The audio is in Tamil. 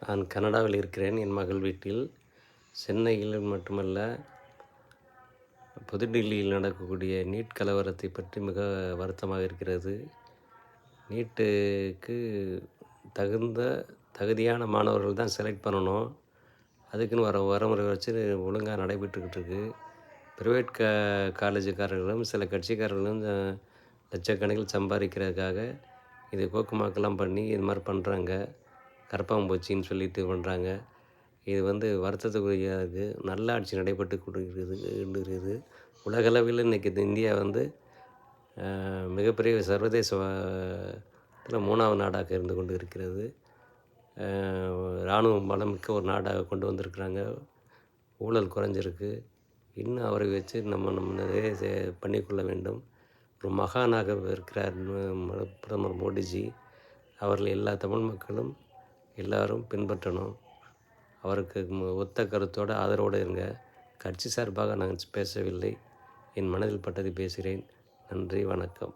நான் கனடாவில் இருக்கிறேன். என் மகள் வீட்டில். சென்னையில் மட்டுமல்ல, புதுடில்லியில் நடக்கக்கூடிய நீட் கலவரத்தை பற்றி மிக வருத்தமாக இருக்கிறது. நீட்டுக்கு தகுதியான மாணவர்கள் தான் செலக்ட் பண்ணணும். அதுக்குன்னு வரமுறை வச்சு ஒழுங்காக நடைபெற்றுக்கிட்டு இருக்கு. ப்ரைவேட் காலேஜுக்காரர்களும் சில கட்சிக்காரர்களும் லட்சக்கணக்கில் சம்பாதிக்கிறதுக்காக இது கோக்குமாக்கெல்லாம் பண்ணி இது மாதிரி பண்ணுறாங்க. கரப்பாம்பூச்சின்னு சொல்லிட்டு பண்ணுறாங்க. இது வருத்தத்துக்குரியது. நல்ல ஆட்சி நடைபெற்று கொண்டிருக்கிறது. உலகளவில் இன்றைக்கி இந்தியா மிகப்பெரிய சர்வதேச 3வது நாடாக இருந்து கொண்டு இருக்கிறது. இராணுவம் பலமிக்க ஒரு நாடாக கொண்டு வந்திருக்கிறாங்க. ஊழல் குறைஞ்சிருக்கு. இன்னும் அவரை வச்சு நம்ம நிறைய பண்ணிக்கொள்ள வேண்டும். ஒரு மகானாக இருக்கிறார் பிரதமர் மோடிஜி. அவர்கள் எல்லா தமிழ் மக்களும் எல்லோரும் பின்பற்றணும். அவருக்கு ஒத்த கருத்தோடு ஆதரவோடு இருங்க. கட்சி சார்பாக நான் பேசவில்லை. என் மனதில் பட்டதை பேசுகிறேன். நன்றி, வணக்கம்.